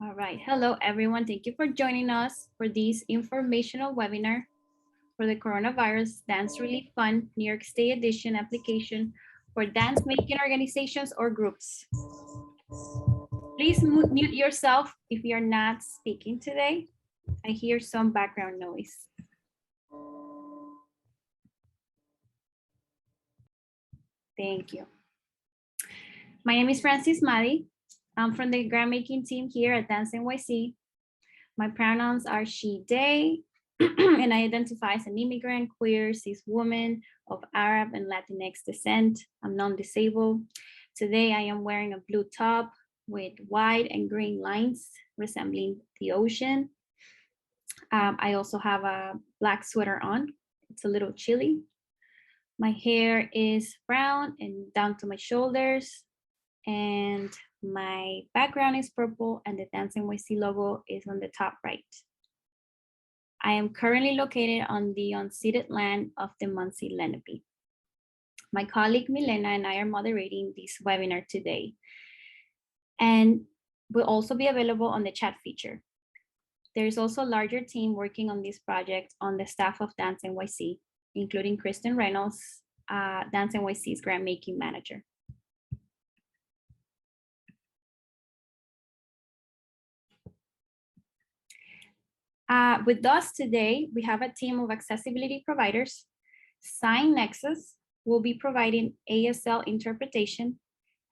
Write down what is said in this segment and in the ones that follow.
All right. Hello, everyone. Thank you for joining us for this informational webinar for the Coronavirus Dance Relief Fund New York State Edition application for dance making organizations or groups. Please mute yourself if you're not speaking today. I hear some background noise. Thank you. My name is Francis Madi. I'm from the grant making team here at Dance NYC. My pronouns are she, they, and I identify as an immigrant, queer, cis woman of Arab and Latinx descent. I'm non-disabled. Today I am wearing a blue top with white and green lines resembling the ocean. I also have a black sweater on. It's a little chilly. My hair is brown and down to my shoulders, and my background is purple, and the Dance NYC logo is on the top right. I am currently located on the unceded land of the Munsee Lenape. My colleague Milena and I are moderating this webinar today, and will also be available on the chat feature. There is also a larger team working on this project on the staff of Dance NYC, including Kristen Reynolds, Dance NYC's grant making manager. With us today, we have a team of accessibility providers. Sign Nexus will be providing ASL interpretation,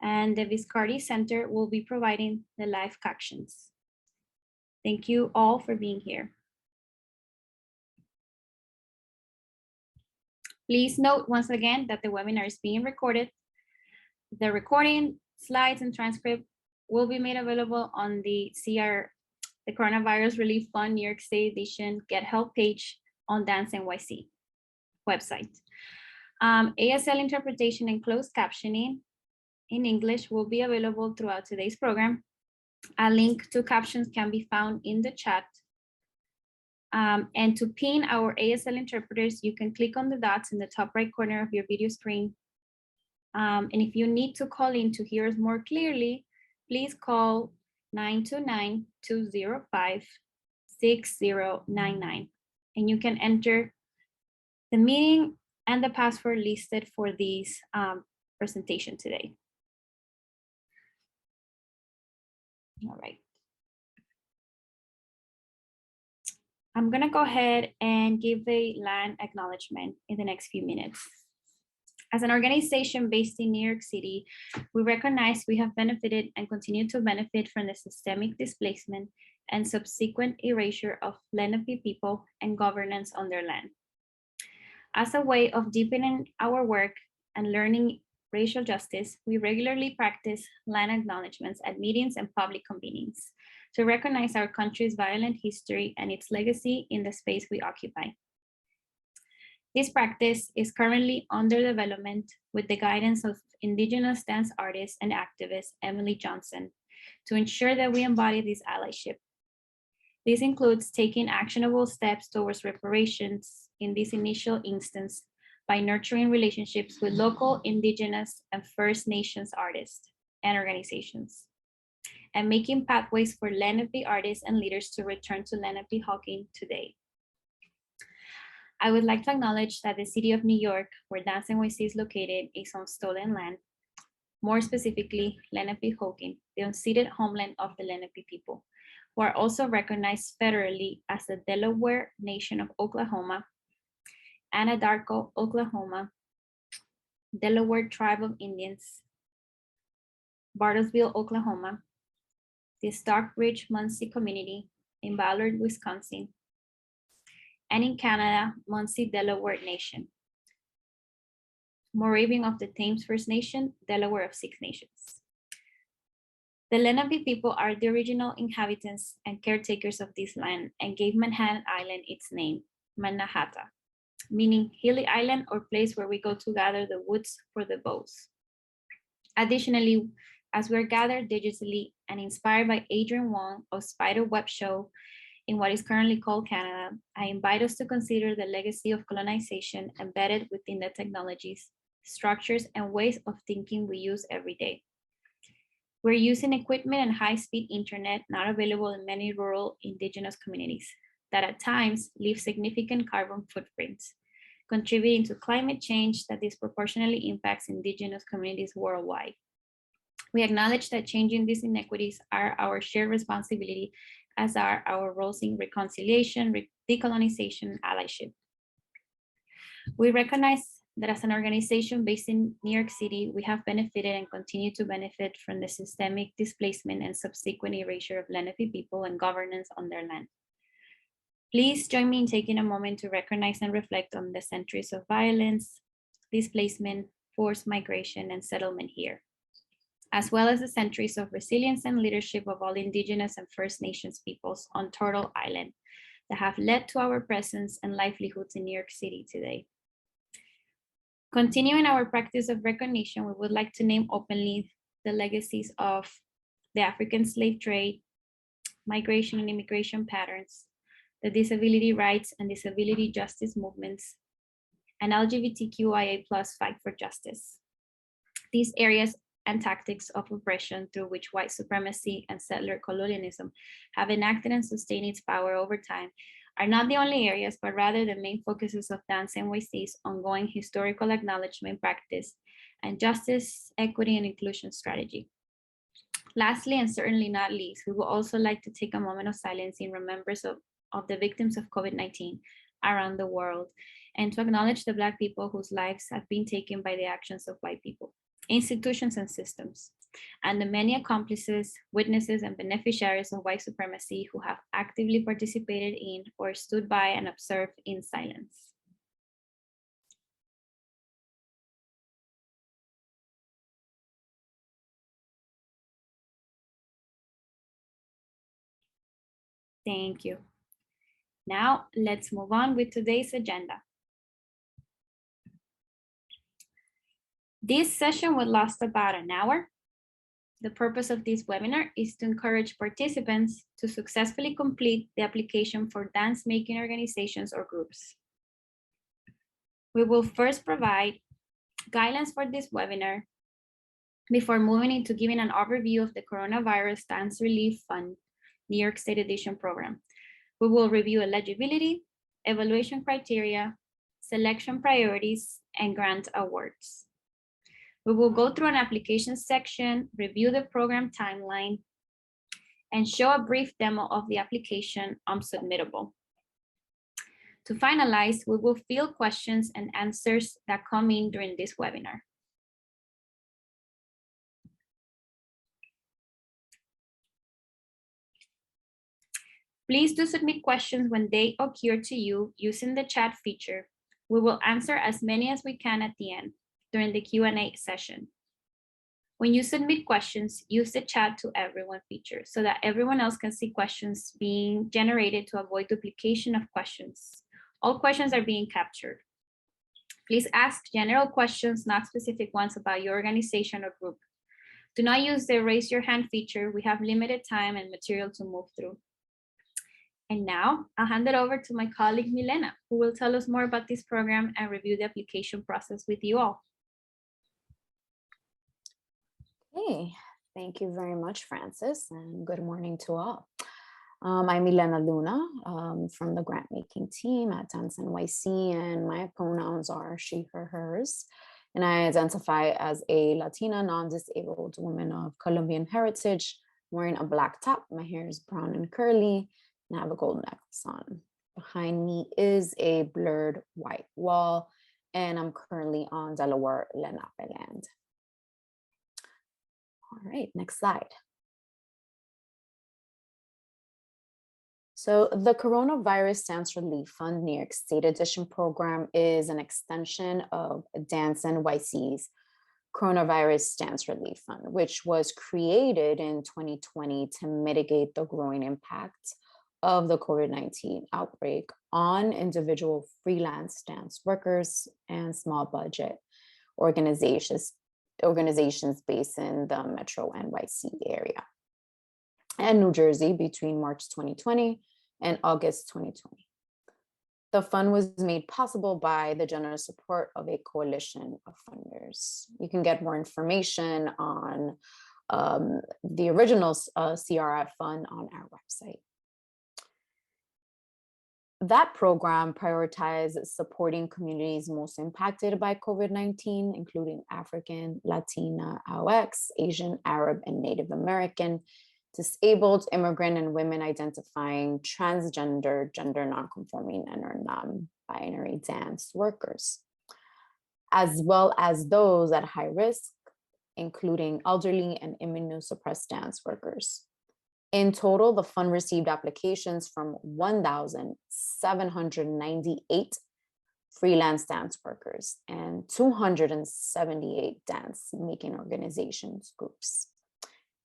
and the Viscardi Center will be providing the live captions. Thank you all for being here. Please note once again that the webinar is being recorded. The recording, slides, and transcript will be made available on the Coronavirus Relief Fund New York State Edition Get Help page on Dance NYC website. ASL interpretation and closed captioning in English will be available throughout today's program. A link to captions can be found in the chat. And to pin our ASL interpreters, you can click on the dots in the top right corner of your video screen. And if you need to call in to hear us more clearly, please call 929-205-6099. And you can enter the meeting and the password listed for this presentation today. All right. I'm gonna go ahead and give a land acknowledgement in the next few minutes. As an organization based in New York City, we recognize we have benefited and continue to benefit from the systemic displacement and subsequent erasure of Lenape people and governance on their land. As a way of deepening our work and learning racial justice, we regularly practice land acknowledgements at meetings and public convenings to recognize our country's violent history and its legacy in the space we occupy. This practice is currently under development with the guidance of Indigenous dance artist and activist Emily Johnson to ensure that we embody this allyship. This includes taking actionable steps towards reparations in this initial instance by nurturing relationships with local, Indigenous, and First Nations artists and organizations, and making pathways for Lenape artists and leaders to return to Lenape Hawking today. I would like to acknowledge that the city of New York, where Dance NYC is located, is on stolen land, more specifically Lenape Hawking, the unceded homeland of the Lenape people, who are also recognized federally as the Delaware Nation of Oklahoma, Anadarko, Oklahoma, Delaware Tribe of Indians, Bartlesville, Oklahoma, the Stockbridge Munsee community in Ballard, Wisconsin, and in Canada, Munsee Delaware Nation, Moravian of the Thames First Nation, Delaware of Six Nations. The Lenape people are the original inhabitants and caretakers of this land and gave Manhattan Island its name, Mannahatta, meaning hilly island or place where we go to gather the woods for the bows. Additionally, as we're gathered digitally and inspired by Adrian Wong of Spider Web Show in what is currently called Canada, I invite us to consider the legacy of colonization embedded within the technologies, structures, and ways of thinking we use every day. We're using equipment and high-speed internet not available in many rural indigenous communities that at times leave significant carbon footprints, contributing to climate change that disproportionately impacts indigenous communities worldwide. We acknowledge that changing these inequities are our shared responsibility, as are our roles in reconciliation, decolonization, and allyship. We recognize that as an organization based in New York City, we have benefited and continue to benefit from the systemic displacement and subsequent erasure of Lenape people and governance on their land. Please join me in taking a moment to recognize and reflect on the centuries of violence, displacement, forced migration, and settlement here, as well as the centuries of resilience and leadership of all Indigenous and First Nations peoples on Turtle Island that have led to our presence and livelihoods in New York City today. Continuing our practice of recognition, we would like to name openly the legacies of the African slave trade, migration and immigration patterns, the disability rights and disability justice movements, and LGBTQIA+ fight for justice. These areas and tactics of oppression through which white supremacy and settler colonialism have enacted and sustained its power over time are not the only areas, but rather the main focuses of Dance NYC's ongoing historical acknowledgement practice and justice, equity, and inclusion strategy. Lastly, and certainly not least, we would also like to take a moment of silence in remembrance of the victims of COVID-19 around the world, and to acknowledge the Black people whose lives have been taken by the actions of white people, institutions, and systems, and the many accomplices, witnesses, and beneficiaries of white supremacy who have actively participated in or stood by and observed in silence. Thank you. Now, let's move on with today's agenda. This session will last about an hour. The purpose of this webinar is to encourage participants to successfully complete the application for dance-making organizations or groups. We will first provide guidelines for this webinar before moving into giving an overview of the Coronavirus Dance Relief Fund New York State Edition program. We will review eligibility, evaluation criteria, selection priorities, and grant awards. We will go through an application section, review the program timeline, and show a brief demo of the application on Submittable. To finalize, we will field questions and answers that come in during this webinar. Please do submit questions when they occur to you using the chat feature. We will answer as many as we can at the end during the Q&A session. When you submit questions, use the chat to everyone feature so that everyone else can see questions being generated to avoid duplication of questions. All questions are being captured. Please ask general questions, not specific ones about your organization or group. Do not use the raise your hand feature. We have limited time and material to move through. And now I'll hand it over to my colleague, Milena, who will tell us more about this program and review the application process with you all. Hey, thank you very much, Francis, and good morning to all. I'm Milena Luna from the grant making team at Dance NYC, and my pronouns are she, her, hers. And I identify as a Latina non-disabled woman of Colombian heritage, wearing a black top. My hair is brown and curly, and I have a gold necklace on. Behind me is a blurred white wall, and I'm currently on Delaware Lenape land. All right, next slide. So the Coronavirus Dance Relief Fund New York State Edition program is an extension of Dance NYC's Coronavirus Dance Relief Fund, which was created in 2020 to mitigate the growing impact of the COVID-19 outbreak on individual freelance dance workers and small budget organizations based in the Metro NYC area and New Jersey between March 2020 and August 2020. The fund was made possible by the generous support of a coalition of funders. You can get more information on the original CRF fund on our website. That program prioritized supporting communities most impacted by COVID-19, including African, Latina, Latinx, Asian, Arab, and Native American, disabled, immigrant, and women identifying transgender, gender nonconforming, and or non-binary dance workers, as well as those at high risk, including elderly and immunosuppressed dance workers. In total, the fund received applications from 1,798 freelance dance workers and 278 dance making organizations groups,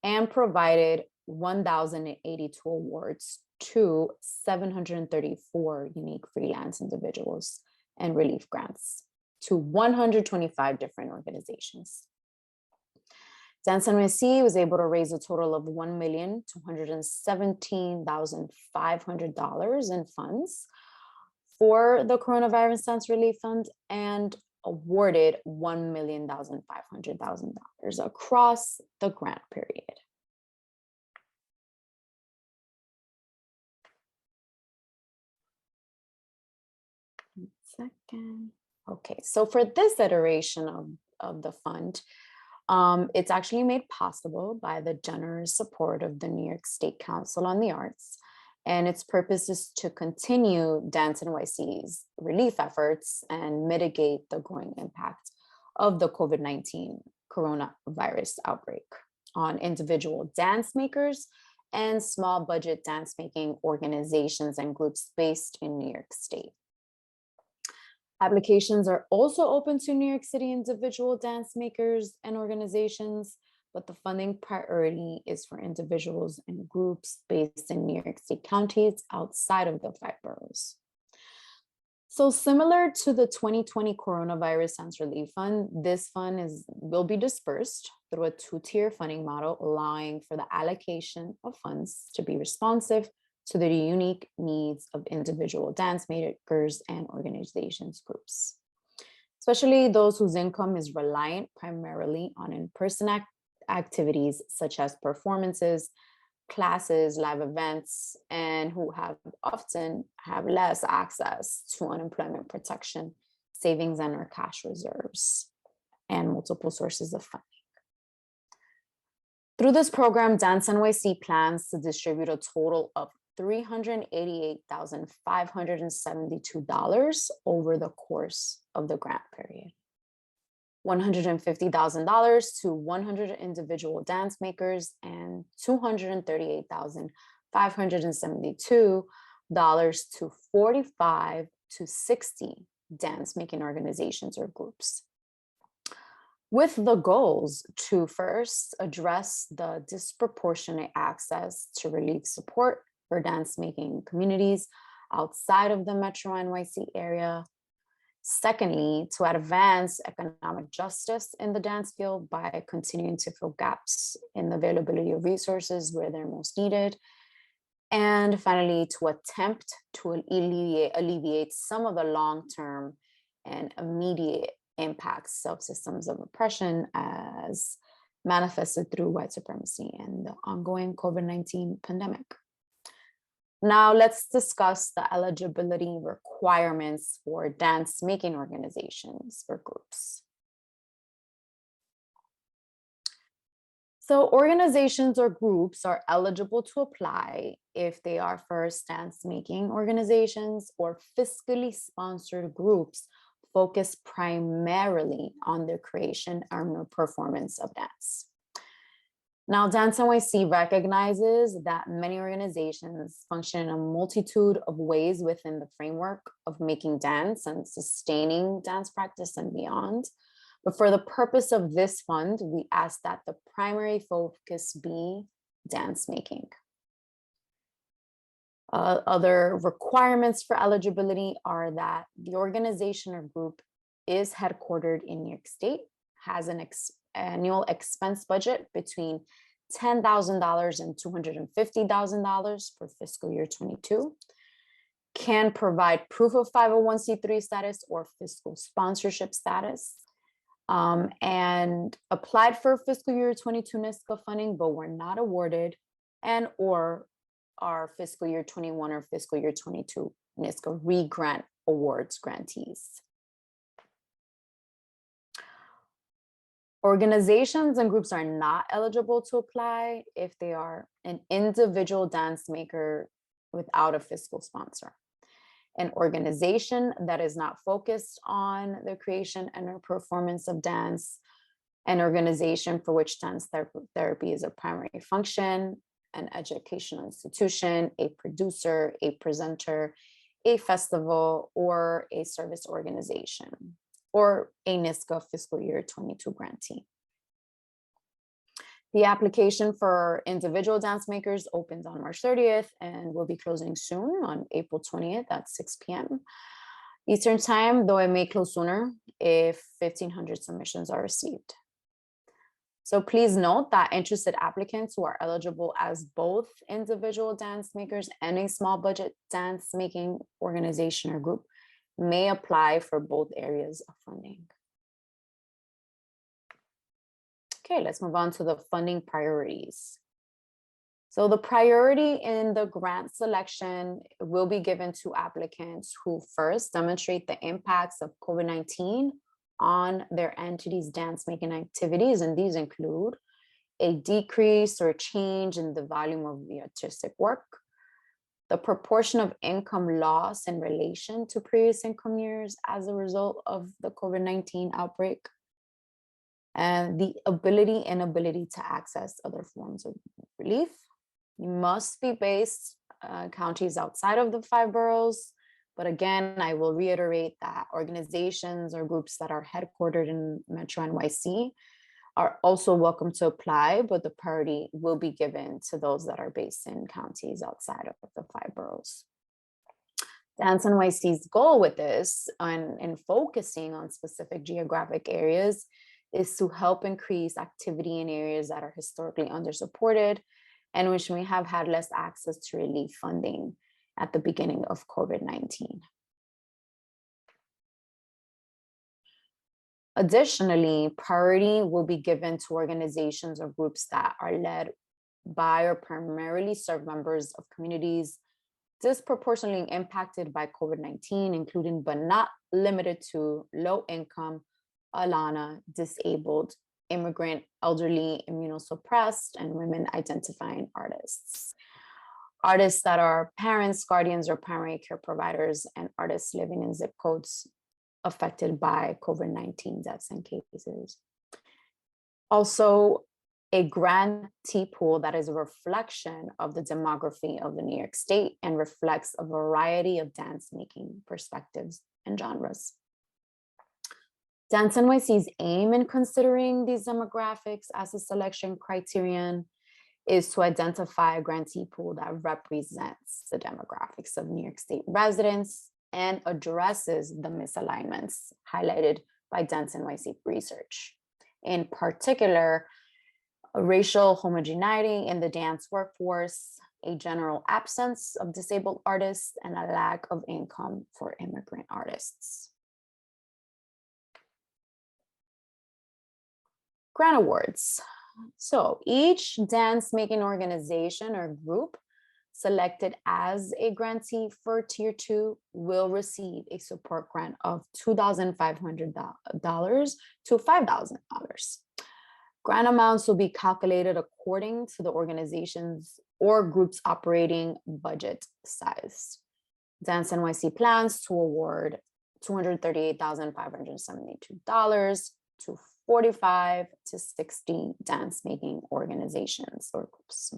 and provided 1,082 awards to 734 unique freelance individuals and relief grants to 125 different organizations. Dance NYC was able to raise a total of $1,217,500 in funds for the Coronavirus Dance Relief Fund and awarded $1,500,000 across the grant period. Second. Okay, so for this iteration of the fund, it's actually made possible by the generous support of the New York State Council on the Arts, and its purpose is to continue Dance NYC's relief efforts and mitigate the growing impact of the COVID-19 coronavirus outbreak on individual dance makers and small budget dance making organizations and groups based in New York State. Applications are also open to New York City individual dance makers and organizations, but the funding priority is for individuals and groups based in New York State counties outside of the 5 boroughs. So similar to the 2020 Coronavirus Dance Relief Fund, this fund will be dispersed through a 2-tier funding model, allowing for the allocation of funds to be responsive to the unique needs of individual dance makers and organizations groups, especially those whose income is reliant primarily on in-person activities such as performances, classes, live events, and who often have less access to unemployment protection, savings, and or cash reserves, and multiple sources of funding. Through this program, Dance NYC plans to distribute a total of $388,572 over the course of the grant period. $150,000 to 100 individual dance makers and $238,572 to 45 to 60 dance making organizations or groups, with the goals to first address the disproportionate access to relief support for dance making communities outside of the Metro NYC area. Secondly, to advance economic justice in the dance field by continuing to fill gaps in the availability of resources where they're most needed. And finally, to attempt to alleviate some of the long-term and immediate impacts of systems of oppression as manifested through white supremacy and the ongoing COVID-19 pandemic. Now let's discuss the eligibility requirements for dance making organizations or groups. So organizations or groups are eligible to apply if they are first dance making organizations or fiscally sponsored groups focused primarily on the creation or performance of dance. Now, Dance NYC recognizes that many organizations function in a multitude of ways within the framework of making dance and sustaining dance practice and beyond. But for the purpose of this fund, we ask that the primary focus be dance making. Other requirements for eligibility are that the organization or group is headquartered in New York State, has an annual expense budget between $10,000 and $250,000 for fiscal year 22, can provide proof of 501c3 status or fiscal sponsorship status, and applied for fiscal year 22 NISCA funding, but were not awarded, and or are fiscal year 21 or fiscal year 22 NISCA re-grant awards grantees. Organizations and groups are not eligible to apply if they are an individual dance maker without a fiscal sponsor, an organization that is not focused on the creation and or performance of dance, an organization for which dance therapy is a primary function, an educational institution, a producer, a presenter, a festival, or a service organization, or a NISCA fiscal year 22 grantee. The application for individual dance makers opens on March 30th and will be closing soon on April 20th at 6 p.m. Eastern time, though it may close sooner if 1,500 submissions are received. So please note that interested applicants who are eligible as both individual dance makers and a small budget dance making organization or group may apply for both areas of funding. Okay, let's move on to the funding priorities. So the priority in the grant selection will be given to applicants who first demonstrate the impacts of COVID-19 on their entity's dance making activities, and these include a decrease or change in the volume of the artistic work, the proportion of income loss in relation to previous income years as a result of the COVID-19 outbreak, and the inability to access other forms of relief. You must be based counties outside of the 5 boroughs. But again, I will reiterate that organizations or groups that are headquartered in Metro NYC are also welcome to apply, but the priority will be given to those that are based in counties outside of the 5 boroughs. Dance NYC's goal with this and focusing on specific geographic areas is to help increase activity in areas that are historically undersupported and which may have had less access to relief funding at the beginning of COVID-19. Additionally, priority will be given to organizations or groups that are led by or primarily serve members of communities disproportionately impacted by COVID-19, including but not limited to low income, ALANA, disabled, immigrant, elderly, immunosuppressed, and women identifying artists. Artists that are parents, guardians, or primary care providers, and artists living in zip codes affected by COVID-19 deaths and cases. Also, a grantee pool that is a reflection of the demography of the New York State and reflects a variety of dance making perspectives and genres. Dance NYC's aim in considering these demographics as a selection criterion is to identify a grantee pool that represents the demographics of New York State residents and addresses the misalignments highlighted by Dance NYC research. In particular, racial homogeneity in the dance workforce, a general absence of disabled artists, and a lack of income for immigrant artists. Grant awards. So each dance making organization or group selected as a grantee for Tier 2 will receive a support grant of $2,500 to $5,000. Grant amounts will be calculated according to the organization's or group's operating budget size. Dance NYC plans to award $238,572 to 45 to 60 dance making organizations or groups.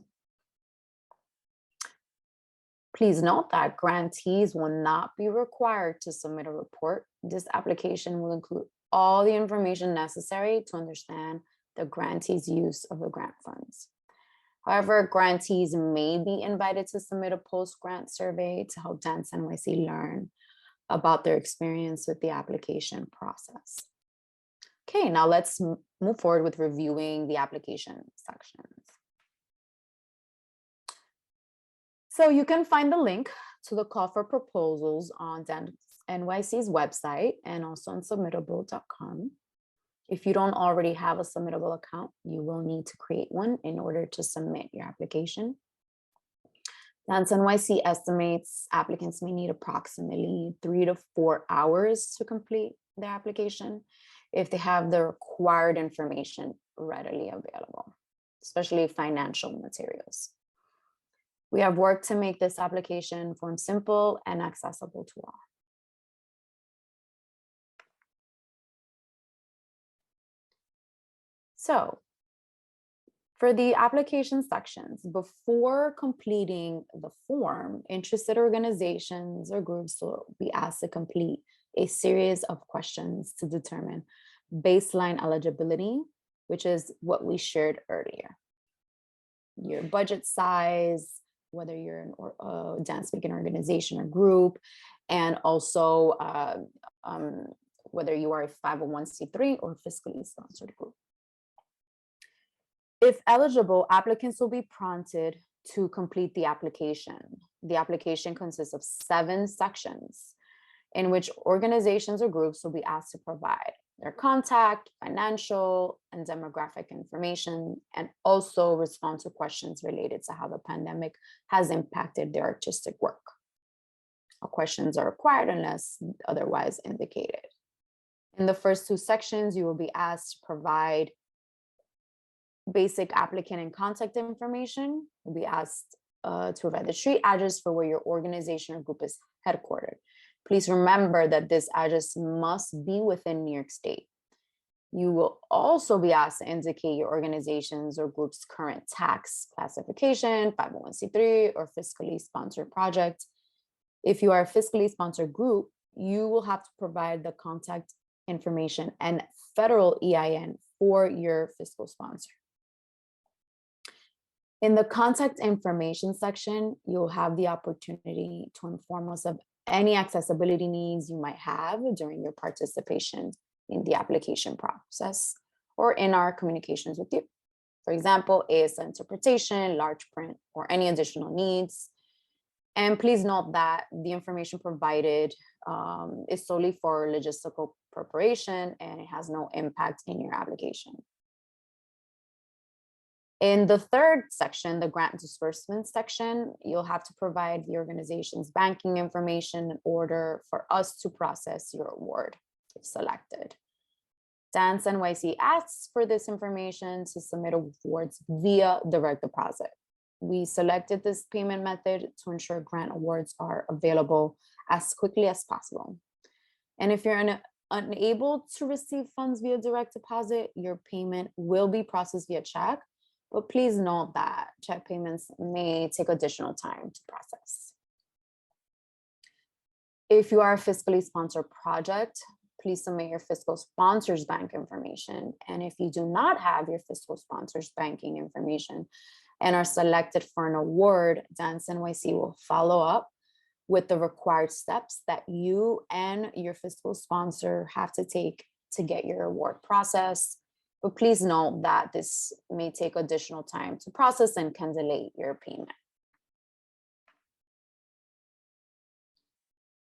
Please note that grantees will not be required to submit a report. This application will include all the information necessary to understand the grantee's use of the grant funds. However, grantees may be invited to submit a post-grant survey to help Dance NYC learn about their experience with the application process. Okay, now let's move forward with reviewing the application sections. So you can find the link to the call for proposals on Dance NYC's website and also on submittable.com. If you don't already have a submittable account, you will need to create one in order to submit your application. Dance NYC estimates applicants may need approximately 3 to 4 hours to complete their application if they have the required information readily available, especially financial materials. We have worked to make this application form simple and accessible to all. So for the application sections, before completing the form, interested organizations or groups will be asked to complete a series of questions to determine baseline eligibility, which is what we shared earlier. Your budget size, whether you're a dance making organization or group, and also whether you are a 501c3 or fiscally sponsored group. If eligible, applicants will be prompted to complete the application. The application consists of 7 sections in which organizations or groups will be asked to provide their contact, financial, and demographic information, and also respond to questions related to how the pandemic has impacted their artistic work. All questions are required unless otherwise indicated. In the first 2 sections, you will be asked to provide basic applicant and contact information. You'll be asked to provide the street address for where your organization or group is headquartered. Please remember that this address must be within New York State. You will also be asked to indicate your organization's or group's current tax classification, 501c3 or fiscally sponsored project. If you are a fiscally sponsored group, you will have to provide the contact information and federal EIN for your fiscal sponsor. In the contact information section, you'll have the opportunity to inform us of any accessibility needs you might have during your participation in the application process or in our communications with you. For example, ASL interpretation, large print, or any additional needs. And please note that the information provided is solely for logistical preparation and it has no impact in your application. In the third section, the grant disbursement section, you'll have to provide the organization's banking information in order for us to process your award if selected. Dance NYC asks for this information to submit awards via direct deposit. We selected this payment method to ensure grant awards are available as quickly as possible. And if you're unable to receive funds via direct deposit, your payment will be processed via check. But please note that check payments may take additional time to process. If you are a fiscally sponsored project, please submit your fiscal sponsor's bank information. And if you do not have your fiscal sponsor's banking information and are selected for an award, Dance NYC will follow up with the required steps that you and your fiscal sponsor have to take to get your award processed. But please note that this may take additional time to process and can delay your payment.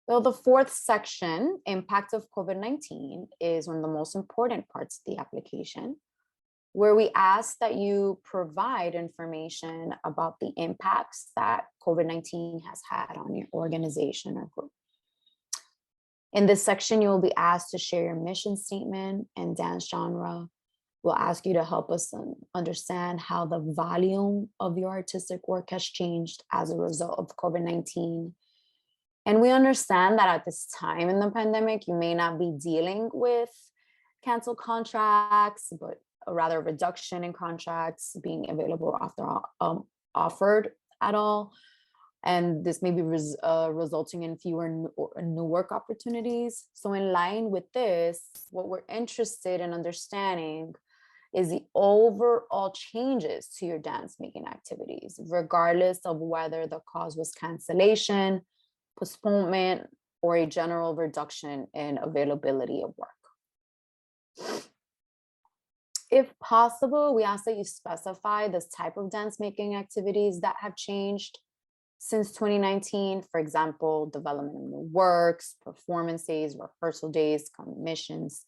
So the fourth section, impact of COVID-19, is one of the most important parts of the application, where we ask that you provide information about the impacts that COVID-19 has had on your organization or group. In this section, you will be asked to share your mission statement and dance genre. We'll ask you to help us understand how the volume of your artistic work has changed as a result of COVID-19. And we understand that at this time in the pandemic, you may not be dealing with canceled contracts, but a rather reduction in contracts being available after offered at all. And this may be resulting in fewer new work opportunities. So in line with this, what we're interested in understanding is the overall changes to your dance making activities, regardless of whether the cause was cancellation, postponement, or a general reduction in availability of work. If possible, we ask that you specify this type of dance making activities that have changed since 2019. For example, development of new works, performances, rehearsal days, commissions,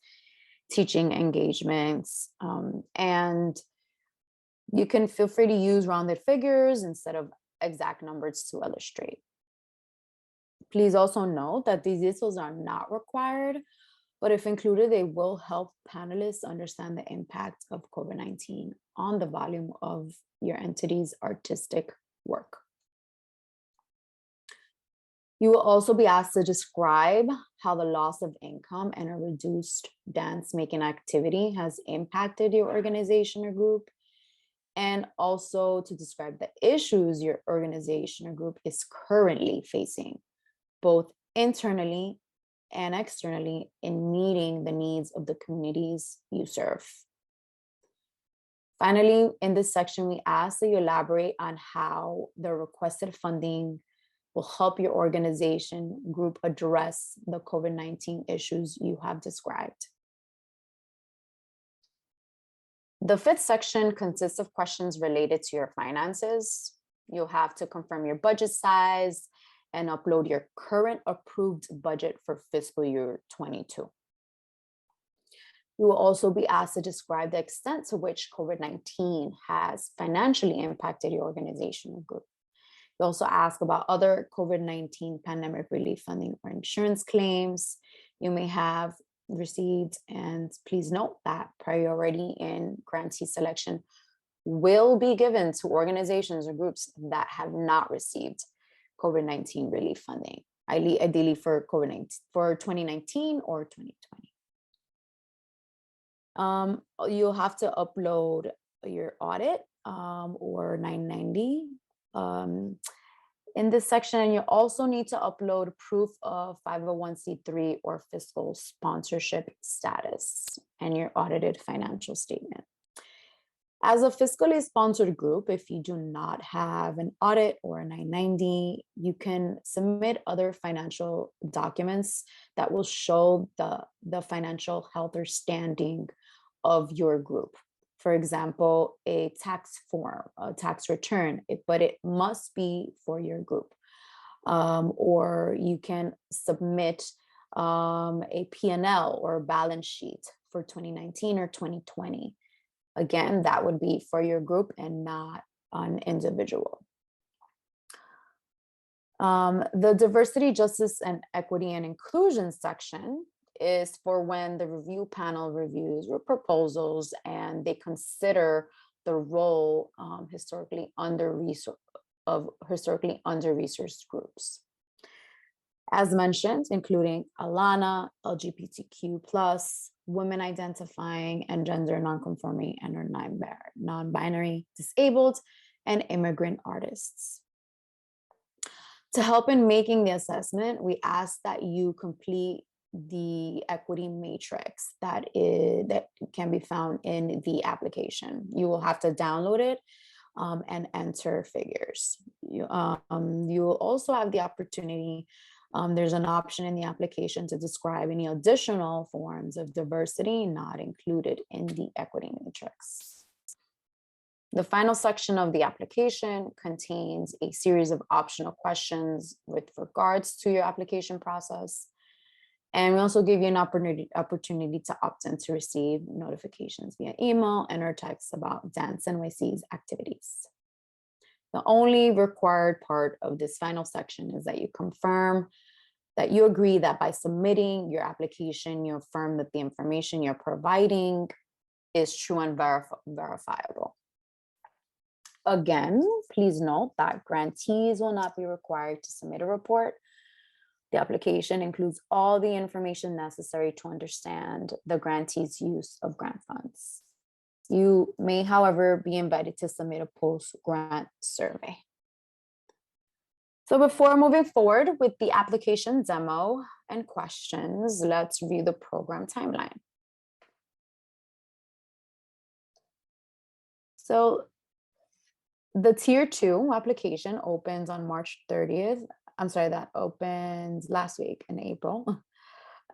teaching engagements, and you can feel free to use rounded figures instead of exact numbers to illustrate. Please also note that these details are not required, but if included, they will help panelists understand the impact of COVID-19 on the volume of your entity's artistic work. You will also be asked to describe how the loss of income and a reduced dance making activity has impacted your organization or group, and also to describe the issues your organization or group is currently facing, both internally and externally, in meeting the needs of the communities you serve. Finally, in this section, we ask that you elaborate on how the requested funding will help your organization group address the COVID-19 issues you have described. The fifth section consists of questions related to your finances. You'll have to confirm your budget size and upload your current approved budget for fiscal year 22. You will also be asked to describe the extent to which COVID-19 has financially impacted your organizational group. You also ask about other COVID-19 pandemic relief funding or insurance claims you may have received, and please note that priority in grantee selection will be given to organizations or groups that have not received COVID-19 relief funding, ideally for COVID-19 for 2019 or 2020. You'll have to upload your audit or 990 in this section, and you also need to upload proof of 501c3 or fiscal sponsorship status and your audited financial statement. As a fiscally sponsored group, if you do not have an audit or a 990, you can submit other financial documents that will show the financial health or standing of your group. For example, a tax form, a tax return, but it must be for your group. Or you can submit a P&L or balance sheet for 2019 or 2020. Again, that would be for your group and not an individual. The diversity, justice, and equity and inclusion section is for when the review panel reviews your proposals and they consider the role historically under-resourced groups. As mentioned, including ALANA, LGBTQ+, women identifying and gender nonconforming and or non-binary, disabled, and immigrant artists. To help in making the assessment, we ask that you complete the equity matrix that can be found in the application. You will have to download it and enter figures. You will also have the opportunity, there's an option in the application to describe any additional forms of diversity not included in the equity matrix. The final section of the application contains a series of optional questions with regards to your application process. And we also give you an opportunity to opt in to receive notifications via email and or text about Dance NYC's activities. The only required part of this final section is that you confirm that you agree that by submitting your application, you affirm that the information you're providing is true and verifiable. Again, please note that grantees will not be required to submit a report. The application includes all the information necessary to understand the grantee's use of grant funds. You may, however, be invited to submit a post-grant survey. So before moving forward with the application demo and questions, let's review the program timeline. So the Tier 2 application opens on March 30th. I'm sorry, that opened last week in April,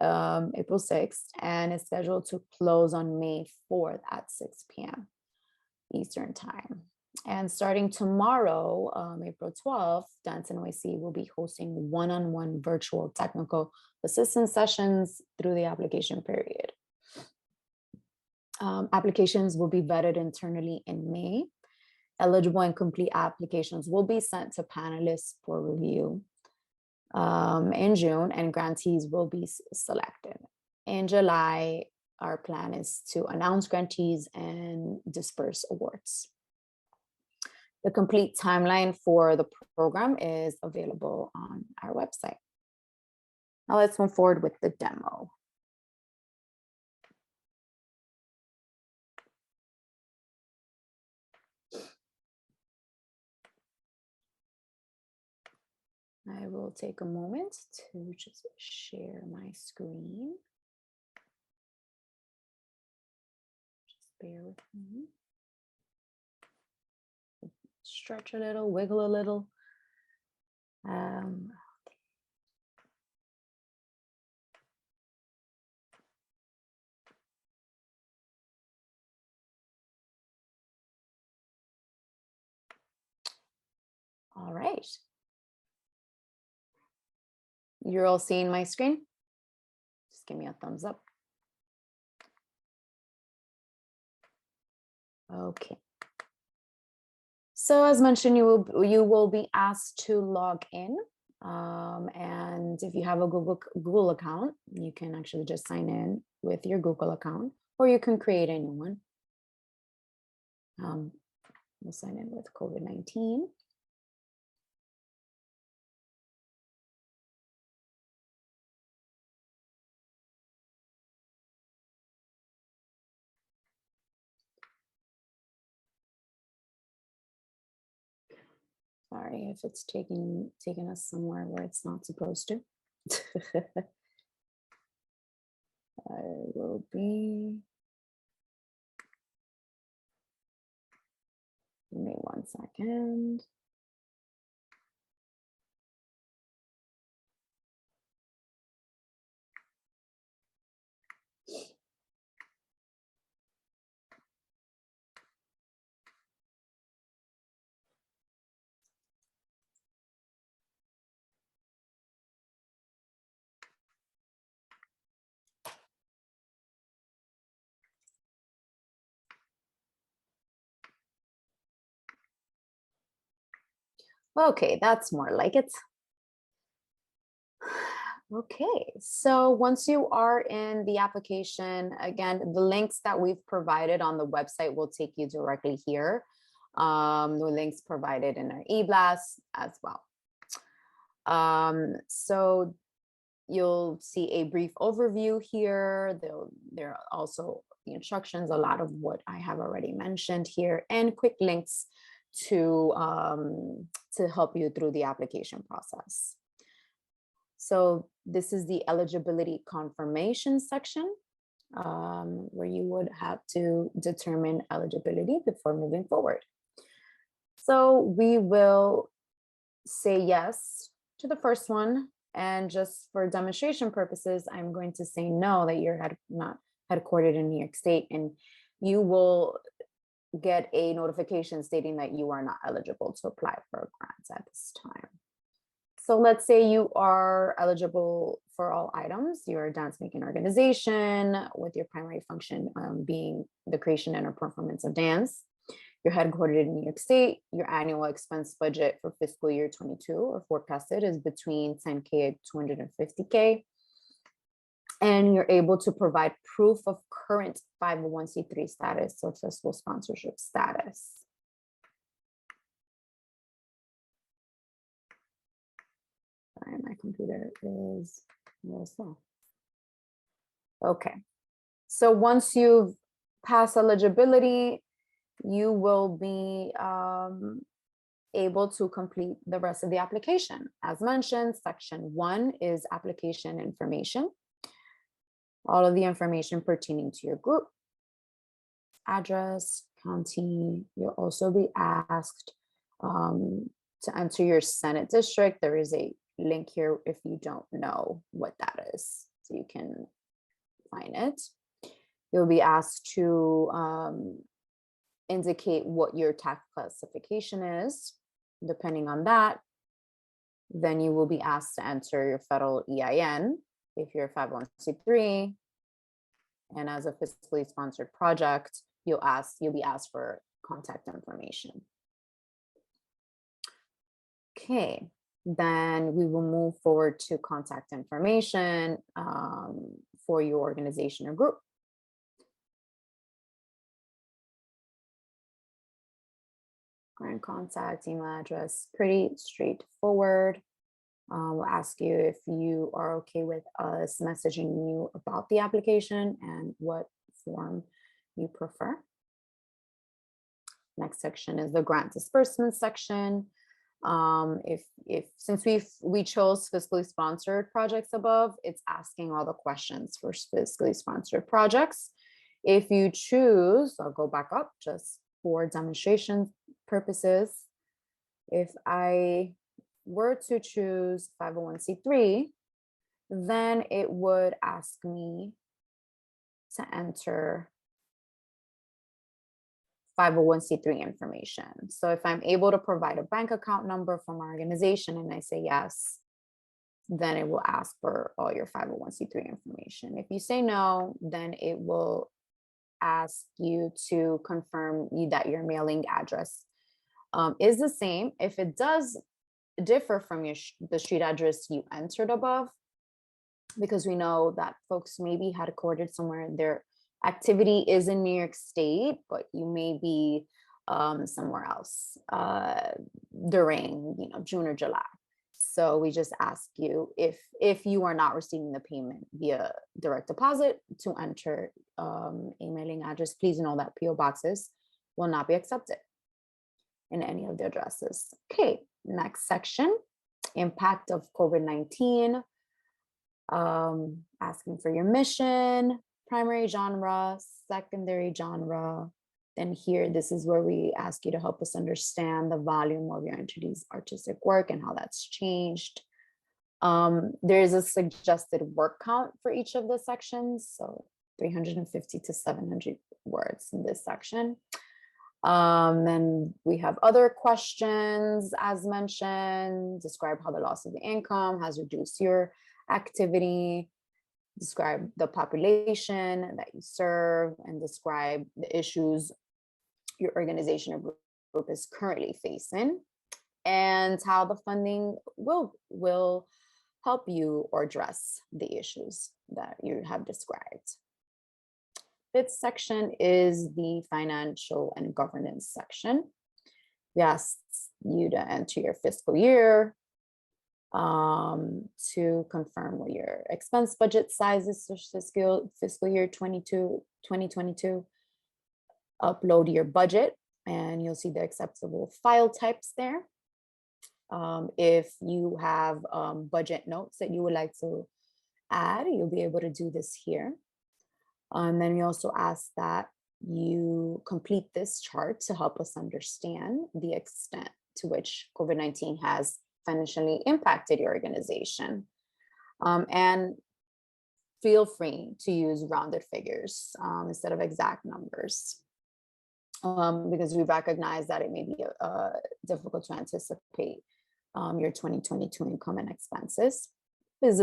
April 6th, and is scheduled to close on May 4th at 6 p.m. Eastern time. And starting tomorrow, April 12th, Dance NYC will be hosting one-on-one virtual technical assistance sessions through the application period. Applications will be vetted internally in May. Eligible and complete applications will be sent to panelists for review in June, and grantees will be selected. In July, our plan is to announce grantees and disperse awards. The complete timeline for the program is available on our website. Now let's move forward with the demo. I will take a moment to just share my screen. Just bear with me. Stretch a little, wiggle a little. All right. You're all seeing my screen? Just give me a thumbs up. Okay. So as mentioned, you will be asked to log in. And if you have a Google account, you can actually just sign in with your Google account, or you can create a new one. We'll sign in with COVID-19. Sorry if it's taking us somewhere where it's not supposed to. I will be. Give me 1 second. Okay, that's more like it. Okay, so once you are in the application, again, the links that we've provided on the website will take you directly here. The links provided in our e-blast as well. So you'll see a brief overview here. There are also the instructions, a lot of what I have already mentioned here, and quick links to help you through the application process. So this is the eligibility confirmation section, where you would have to determine eligibility before moving forward. So we will say yes to the first one. And just for demonstration purposes, I'm going to say no, that you're not headquartered in New York State, and you will get a notification stating that you are not eligible to apply for a grant at this time. So let's say you are eligible for all items. You're a dance making organization with your primary function being the creation and or performance of dance. You're headquartered in New York State. Your annual expense budget for fiscal year 22 or forecasted is between 10K and 250K. And you're able to provide proof of current 501c3 status or fiscal sponsorship status. Sorry, my computer is a little slow. Okay, so once you've passed eligibility, you will be able to complete the rest of the application. As mentioned, section 1 is application information. All of the information pertaining to your group, address, county. You'll also be asked to enter your Senate district. There is a link here if you don't know what that is, so you can find it. You'll be asked to indicate what your tax classification is. Depending on that, then you will be asked to enter your federal EIN if you're a 501c3, And as a fiscally sponsored project, you'll be asked for contact information. Okay, then we will move forward to contact information for your organization or group. Current contact, email address, pretty straightforward. We'll ask you if you are okay with us messaging you about the application and what form you prefer. Next section is the grant disbursement section. Since we chose fiscally sponsored projects above, it's asking all the questions for fiscally sponsored projects. If you choose, I'll go back up just for demonstration purposes. If I were to choose 501c3, then it would ask me to enter 501c3 information. So if I'm able to provide a bank account number from our organization and I say yes, then it will ask for all your 501c3 information. If you say no, then it will ask you to confirm that your mailing address is the same. If it does differ from the street address you entered above, because we know that folks maybe had recorded somewhere their activity is in New York State, but you may be somewhere else during June or July. So we just ask you if you are not receiving the payment via direct deposit to enter a mailing address. Please know that PO boxes will not be accepted in any of the addresses. Okay, next section, impact of COVID-19. Asking for your mission, primary genre, secondary genre. Then here, this is where we ask you to help us understand the volume of your entity's artistic work and how that's changed. There is a suggested word count for each of the sections, so 350 to 700 words in this section. Then we have other questions, as mentioned. Describe how the loss of the income has reduced your activity. Describe the population that you serve, and describe the issues your organization or group is currently facing, and how the funding will help you or address the issues that you have described. Fifth section is the financial and governance section. We asked you to enter your fiscal year, to confirm what your expense budget size is for fiscal year 2022. Upload your budget, and you'll see the acceptable file types there. If you have budget notes that you would like to add, you'll be able to do this here. And then we also ask that you complete this chart to help us understand the extent to which COVID-19 has financially impacted your organization. And feel free to use rounded figures instead of exact numbers, because we recognize that it may be difficult to anticipate your 2022 income and expenses. This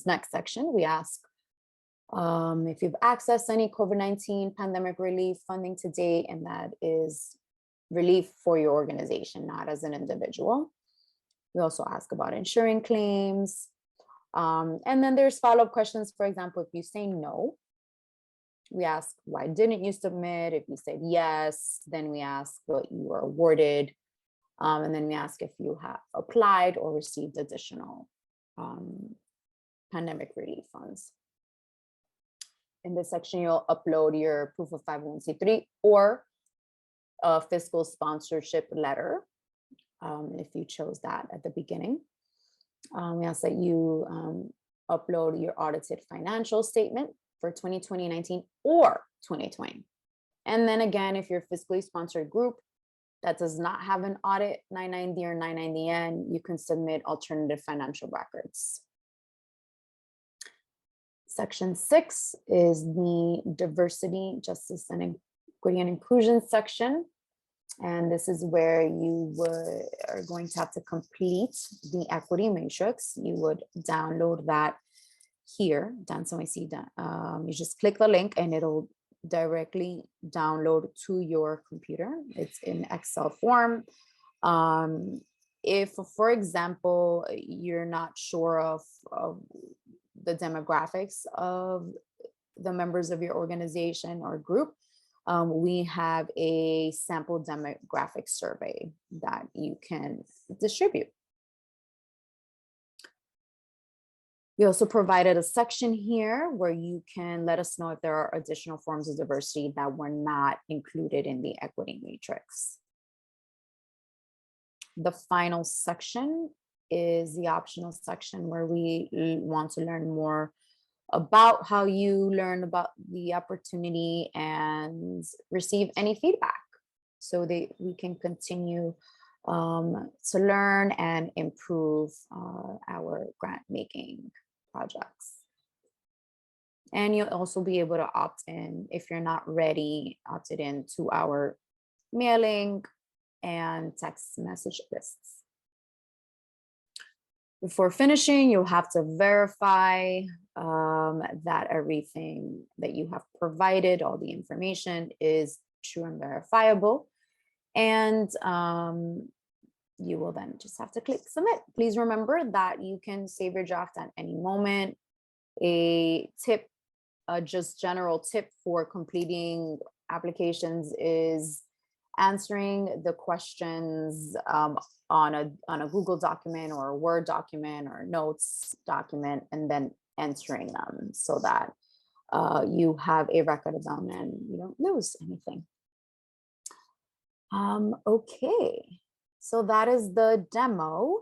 next section, we ask if you've accessed any COVID-19 pandemic relief funding to date, and that is relief for your organization, not as an individual. We also ask about insuring claims. And then there's follow-up questions. For example, if you say no, we ask, why didn't you submit? If you said yes, then we ask what you were awarded. And then we ask if you have applied or received additional pandemic relief funds. In this section, you'll upload your proof of 501c3 or a fiscal sponsorship letter, if you chose that at the beginning. We ask that you upload your audited financial statement for 2019 or 2020. And then again, if you're a fiscally sponsored group that does not have an audit 990 or 990N, you can submit alternative financial records. Section 6 is the diversity, justice, and equity and inclusion section. And this is where you are going to have to complete the equity matrix. You would download that here, Dance NYC, you just click the link and it'll directly download to your computer. It's in Excel form. If, for example, you're not sure of the demographics of the members of your organization or group, we have a sample demographic survey that you can distribute. We also provided a section here where you can let us know if there are additional forms of diversity that were not included in the equity matrix. The final section is the optional section where we want to learn more about how you learn about the opportunity and receive any feedback so that we can continue to learn and improve our grant making projects. And you'll also be able to opt in if you're not ready, opted in to our mailing and text message lists. Before finishing, you'll have to verify that everything that you have provided, all the information, is true and verifiable. And you will then just have to click submit. Please remember that you can save your draft at any moment. A tip, just general tip for completing applications is answering the questions on a Google document or a Word document or a notes document, and then answering them so that you have a record of them and you don't lose anything. Okay, so that is the demo,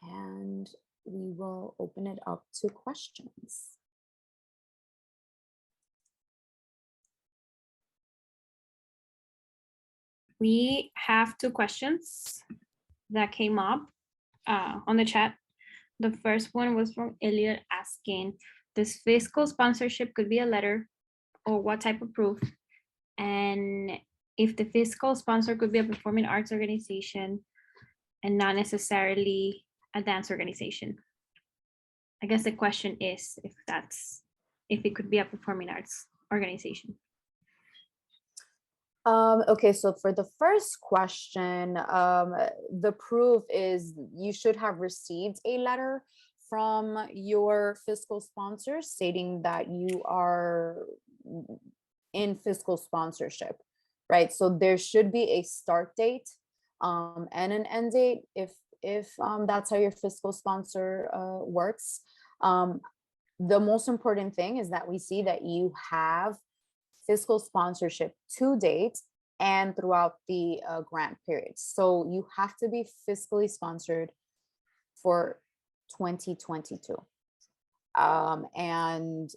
and we will open it up to questions. We have two questions that came up on the chat. The first one was from Elliot asking, does fiscal sponsorship could be a letter or what type of proof? And if the fiscal sponsor could be a performing arts organization and not necessarily a dance organization. I guess the question is if it could be a performing arts organization. Okay, so for the first question, the proof is you should have received a letter from your fiscal sponsor stating that you are in fiscal sponsorship, right? So there should be a start date and an end date if that's how your fiscal sponsor works. The most important thing is that we see that you have fiscal sponsorship to date and throughout the grant period. So you have to be fiscally sponsored for 2022. And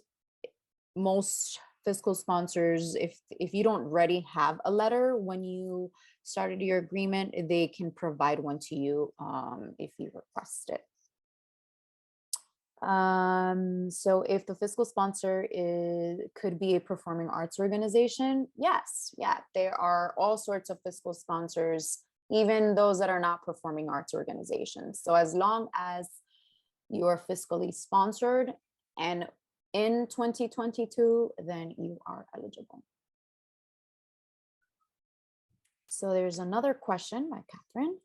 most fiscal sponsors, if you don't already have a letter when you started your agreement, they can provide one to you if you request it. So if the fiscal sponsor could be a performing arts organization, yes, yeah, there are all sorts of fiscal sponsors, even those that are not performing arts organizations. So as long as you're fiscally sponsored and in 2022, then you are eligible. So there's another question by Catherine.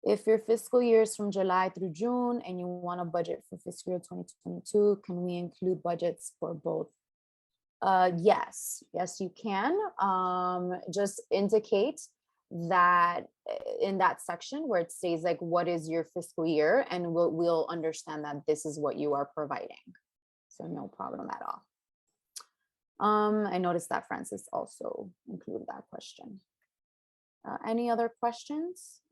If your fiscal year is from July through June and you want a budget for fiscal year 2022, can we include budgets for both? Yes, you can. Just indicate that in that section where it says like, what is your fiscal year? And we'll understand that this is what you are providing. So no problem at all. I noticed that Francis also included that question. Any other questions?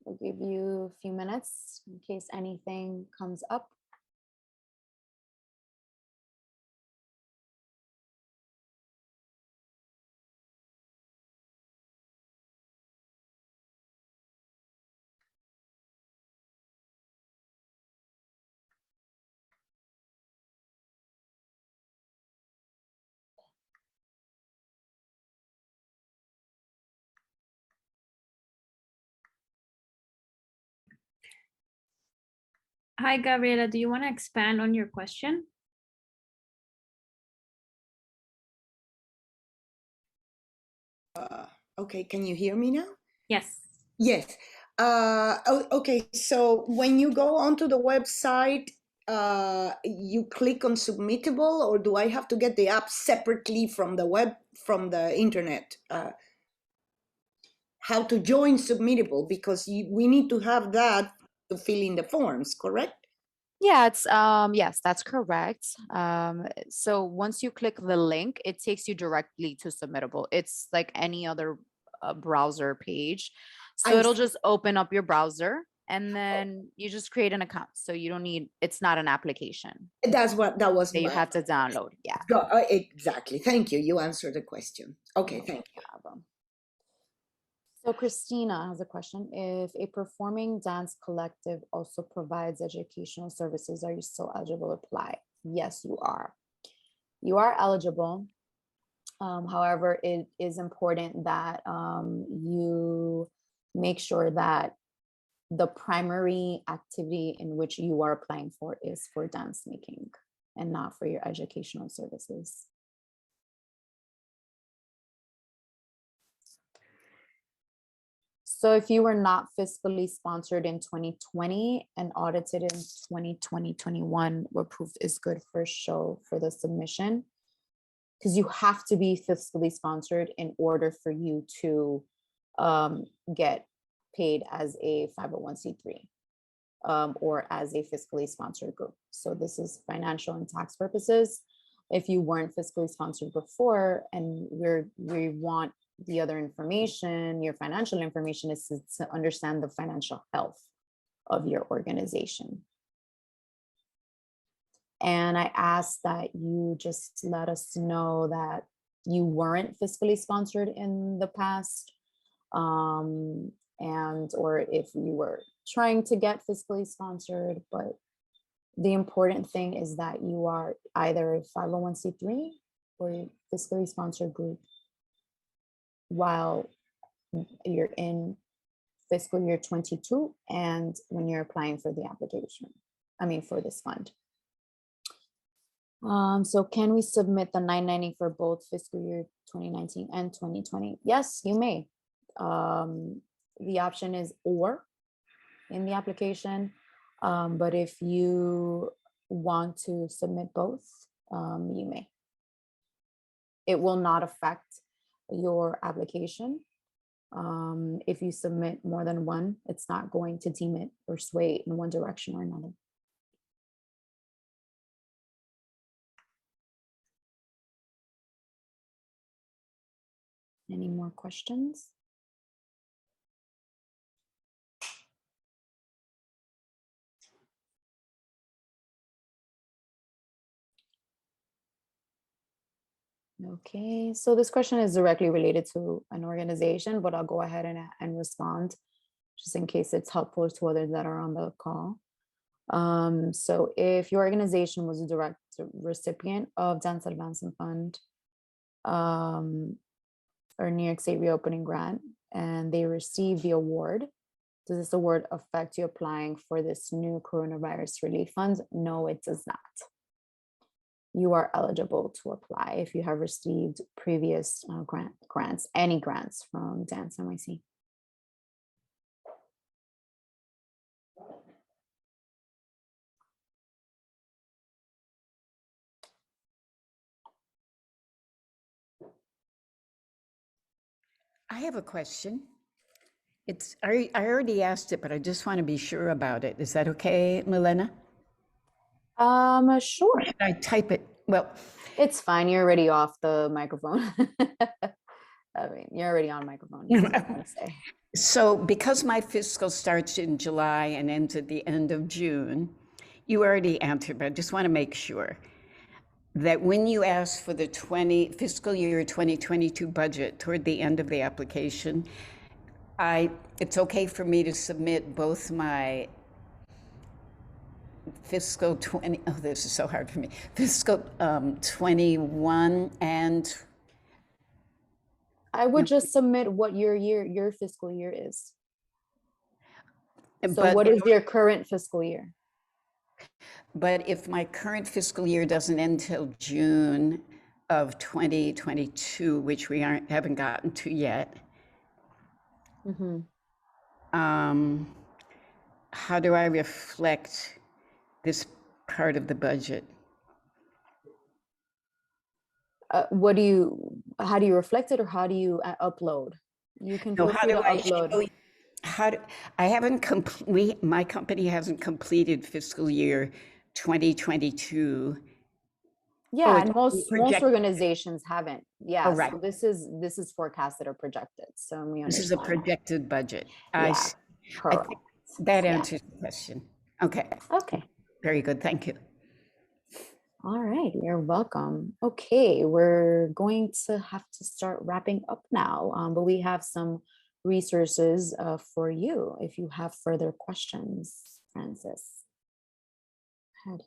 We'll give you a few minutes in case anything comes up. Hi, Gabriela. Do you want to expand on your question? Okay, can you hear me now? Yes. Yes. Okay, so when you go onto the website, you click on Submittable, or do I have to get the app separately from the internet? How to join Submittable, because we need to have that to fill in the forms, correct? Yeah, it's yes, that's correct. So once you click the link, it takes you directly to Submittable. It's like any other browser page. So I it'll just open up your browser and then you just create an account. So you don't need, it's not an application that was that you my have to download. Yeah. exactly. Thank you. You answered the question. Okay, No thank you. problem. So Christina has a question. If a performing dance collective also provides educational services, are you still eligible to apply? Yes, you are. You are eligible. However, it is important that you make sure that the primary activity in which you are applying for is for dance making and not for your educational services. So if you were not fiscally sponsored in 2020 and audited in 2021, what proof is good for show for the submission? Because you have to be fiscally sponsored in order for you to get paid as a 501c3 or as a fiscally sponsored group. So this is financial and tax purposes. If you weren't fiscally sponsored before and we want the other information, your financial information is to understand the financial health of your organization. And I ask that you just let us know that you weren't fiscally sponsored in the past, and or if you were trying to get fiscally sponsored, but the important thing is that you are either a 501c3 or a fiscally sponsored group while you're in fiscal year 22 and when you're applying for the application, for this fund. So can we submit the 990 for both fiscal year 2019 and 2020? Yes, you may. The option is or in the application. But if you want to submit both, you may. It will not affect your application. If you submit more than one, it's not going to deem it or sway in one direction or another. Any more questions? Okay, so this question is directly related to an organization, but I'll go ahead and respond just in case it's helpful to others that are on the call. So if your organization was a direct recipient of Dance Advancement Fund or New York State Reopening Grant, and they received the award, does this award affect you applying for this new coronavirus relief fund? No, it does not. You are eligible to apply if you have received previous grants, any grants from Dance NYC. I have a question. I already asked it, but I just want to be sure about it. Is that okay, Milena? Sure. Or should I type it? Well, it's fine. You're already off the microphone. You're already on microphone. You can say. So because my fiscal starts in July and ends at the end of June, you already answered, but I just want to make sure that when you ask for the fiscal year 2022 budget toward the end of the application, it's okay for me to submit both my fiscal 20, oh, this is so hard for me, fiscal 21 and... I would just submit what your fiscal year is. So what is your current fiscal year? But if my current fiscal year doesn't end till June of 2022, which we haven't gotten to yet, Mhm. How do I reflect this part of the budget? How do you reflect it, or how do you upload? You can No, feel how free do to I upload. show you? I haven't my company hasn't completed fiscal year 2022. Yeah, it's and most projected. organizations haven't. Yeah, Oh, right. so this is forecasted or projected. So we This is a understand. projected budget. Yeah, I think correct. that Yeah. answers the question. Okay, Okay. very good. Thank you. All right, you're welcome. Okay, we're going to have to start wrapping up now, but we have some resources for you if you have further questions, Francis. Go ahead.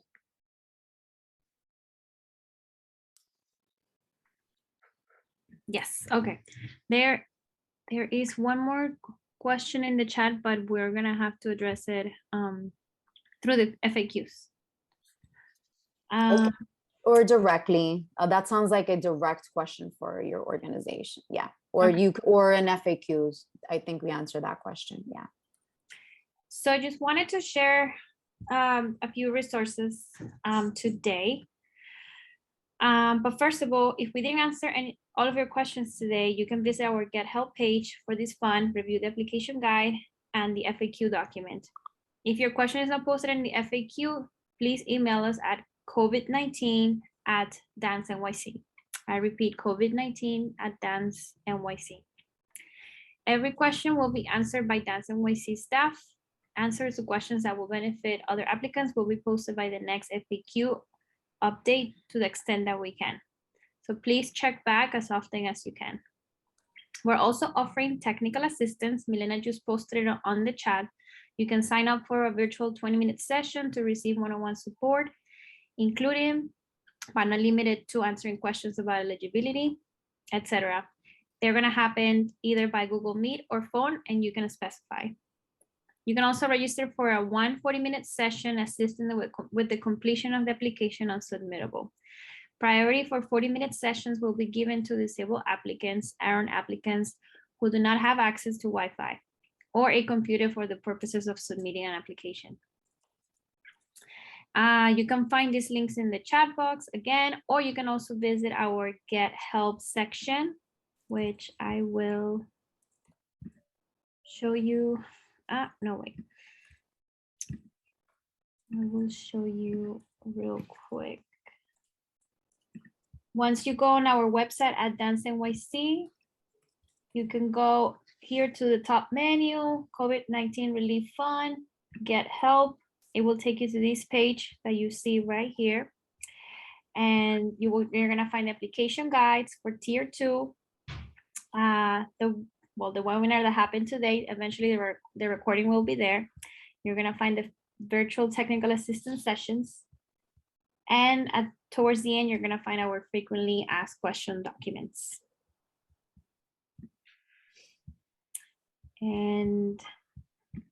Yes, okay. There is one more question in the chat, but we're gonna have to address it through the FAQs. Or directly. That sounds like a direct question for your organization. Yeah. Or Okay. or an FAQs. I think we answered that question. Yeah. So I just wanted to share a few resources today. But first of all, if we didn't answer all of your questions today, you can visit our Get Help page for this fund, review the application guide and the FAQ document. If your question is not posted in the FAQ, please email us at COVID-19@DanceNYC. I repeat, COVID-19@DanceNYC. Every question will be answered by Dance NYC staff. Answers to questions that will benefit other applicants will be posted by the next FAQ update to the extent that we can. So please check back as often as you can. We're also offering technical assistance. Milena just posted it on the chat. You can sign up for a virtual 20-minute session to receive one-on-one support, including, but not limited to, answering questions about eligibility, etc. They're gonna happen either by Google Meet or phone, and you can specify. You can also register for a 40-minute session assisting with the completion of the application on Submittable. Priority for 40-minute sessions will be given to disabled applicants, ARN applicants who do not have access to Wi-Fi or a computer for the purposes of submitting an application. You can find these links in the chat box again, or you can also visit our Get Help section, which I will show you. No, wait. I will show you real quick. Once you go on our website at Dance NYC, you can go here to the top menu, COVID-19 Relief Fund, Get Help. It will take you to this page that you see right here. And you're gonna find application guides for tier 2. The webinar that happened today, eventually the recording will be there. You're gonna find the virtual technical assistance sessions. And towards the end, you're gonna find our frequently asked question documents. And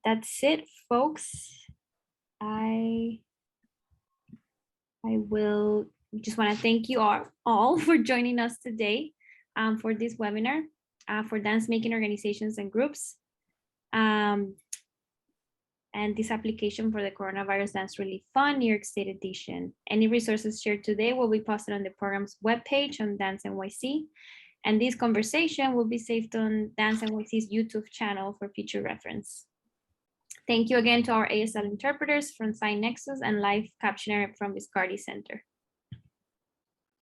that's it, folks. I will just want to thank you all for joining us today for this webinar for dance making organizations and groups. And this application for the Coronavirus Dance Relief Fund, New York State Edition. Any resources shared today will be posted on the program's webpage on Dance NYC. And this conversation will be saved on Dance NYC's YouTube channel for future reference. Thank you again to our ASL interpreters from Sign Nexus and live captioner from Viscardi Center.